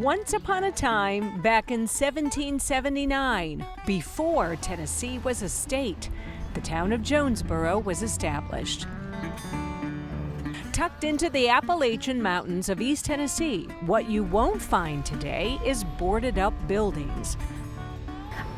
Once upon a time, back in 1779, before Tennessee was a state, the town of Jonesborough was established. Tucked into the Appalachian Mountains of East Tennessee, what you won't find today is boarded-up buildings.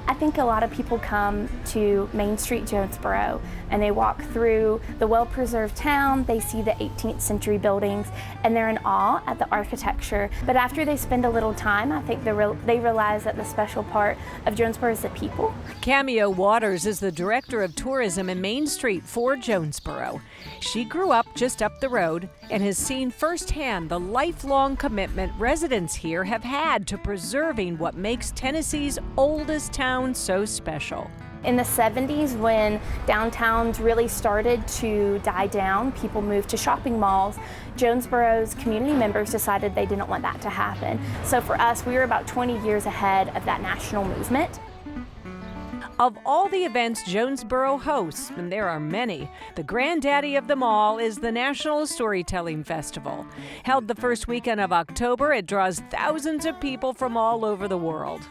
I think a lot of people come to Main Street, Jonesborough, and they walk through the well-preserved town, they see the 18th century buildings, and they're in awe at the architecture. But after they spend a little time, I think they realize that the special part of Jonesborough is the people. Cameo Waters is the director of tourism in Main Street for Jonesborough. She grew up just up the road and has seen firsthand the lifelong commitment residents here have had to preserving what makes Tennessee's oldest town so special. In the 70s, when downtowns really started to die down, people moved to shopping malls. Jonesborough's community members decided they didn't want that to happen. So for us, we were about 20 years ahead of that national movement. Of all the events Jonesborough hosts, and there are many, the granddaddy of them all is the National Storytelling Festival. Held the first weekend of October, it draws thousands of people from all over the world.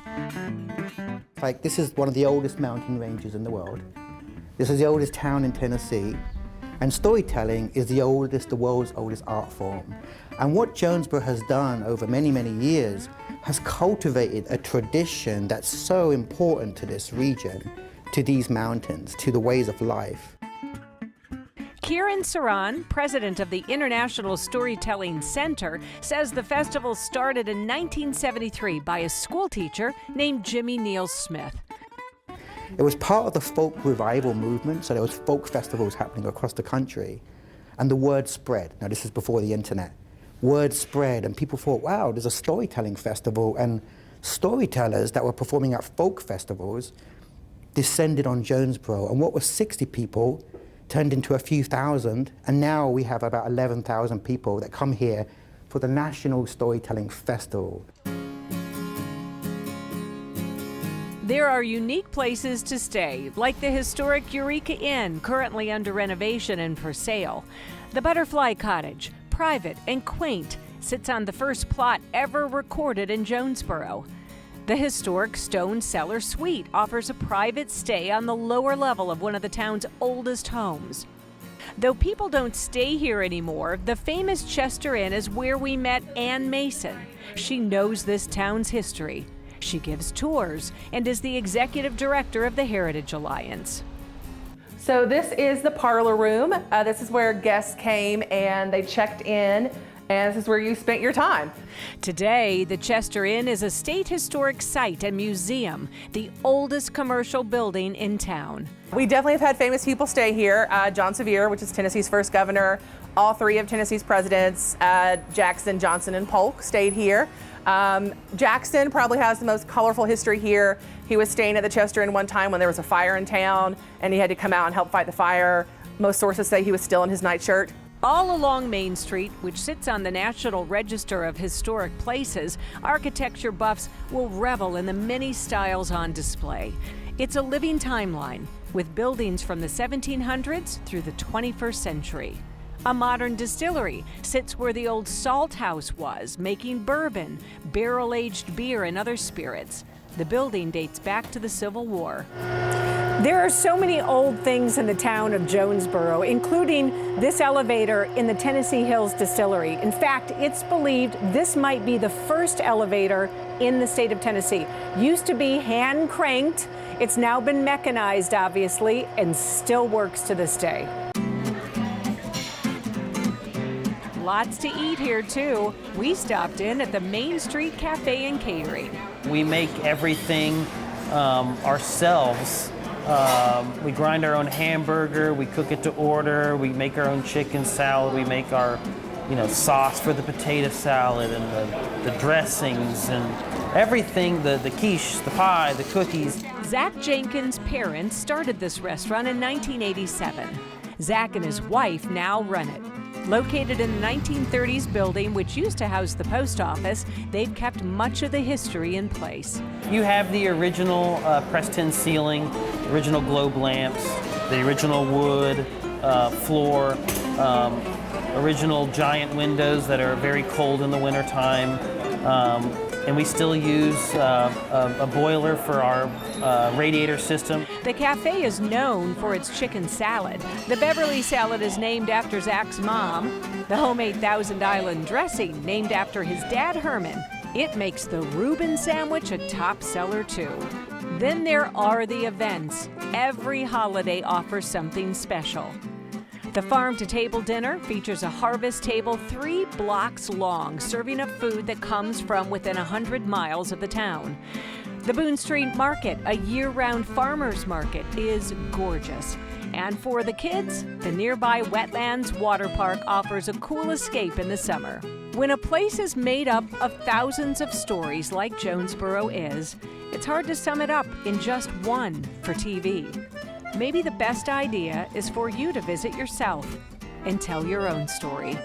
This is one of the oldest mountain ranges in the world. This is the oldest town in Tennessee. And storytelling is the world's oldest art form. And what Jonesborough has done over many, many years has cultivated a tradition that's so important to this region, to these mountains, to the ways of life. Kieran Saran, president of the International Storytelling Center, says the festival started in 1973 by a school teacher named Jimmy Neal Smith. It was part of the folk revival movement, so there was folk festivals happening across the country, and the word spread. Now, this is before the internet. Word spread, and people thought, wow, there's a storytelling festival, and storytellers that were performing at folk festivals descended on Jonesborough, and what was 60 people turned into a few thousand, and now we have about 11,000 people that come here for the National Storytelling Festival. There are unique places to stay, like the historic Eureka Inn, currently under renovation and for sale. The Butterfly Cottage, private and quaint, sits on the first plot ever recorded in Jonesborough. The historic Stone Cellar Suite offers a private stay on the lower level of one of the town's oldest homes. Though people don't stay here anymore, the famous Chester Inn is where we met Ann Mason. She knows this town's history. She gives tours and is the executive director of the Heritage Alliance. So this is the parlor room. This is where guests came and they checked in, and this is where you spent your time. Today, the Chester Inn is a state historic site and museum, the oldest commercial building in town. We definitely have had famous people stay here. John Sevier, which is Tennessee's first governor, all three of Tennessee's presidents, Jackson, Johnson, and Polk, stayed here. Jackson probably has the most colorful history here. He was staying at the Chester Inn one time when there was a fire in town, and he had to come out and help fight the fire. Most sources say he was still in his nightshirt. All along Main Street, which sits on the National Register of Historic Places, architecture buffs will revel in the many styles on display. It's a living timeline, with buildings from the 1700s through the 21st century. A modern distillery sits where the old salt house was, making bourbon, barrel-aged beer, and other spirits. The building dates back to the Civil War. There are so many old things in the town of Jonesborough, including this elevator in the Tennessee Hills Distillery. In fact, it's believed this might be the first elevator in the state of Tennessee. Used to be hand cranked. It's now been mechanized, obviously, and still works to this day. Lots to eat here, too. We stopped in at the Main Street Cafe and Catering. We make everything ourselves. We grind our own hamburger, we cook it to order, we make our own chicken salad, we make our sauce for the potato salad and the dressings and everything, the quiche, the pie, the cookies. Zach Jenkins' parents started this restaurant in 1987. Zach and his wife now run it. Located in the 1930s building, which used to house the post office, they've kept much of the history in place. You have the original pressed tin ceiling, original globe lamps, the original wood floor, original giant windows that are very cold in the wintertime. and we still use a boiler for our radiator system. The cafe is known for its chicken salad. The Beverly salad is named after Zach's mom. The homemade Thousand Island dressing named after his dad Herman. It makes the Reuben sandwich a top seller too. Then there are the events. Every holiday offers something special. The Farm to Table dinner features a harvest table 3 blocks long, serving up food that comes from within 100 miles of the town. The Boone Street Market, a year-round farmers market, is gorgeous. And for the kids, the nearby Wetlands Water Park offers a cool escape in the summer. When a place is made up of thousands of stories like Jonesborough is, it's hard to sum it up in just one for TV. Maybe the best idea is for you to visit yourself and tell your own story.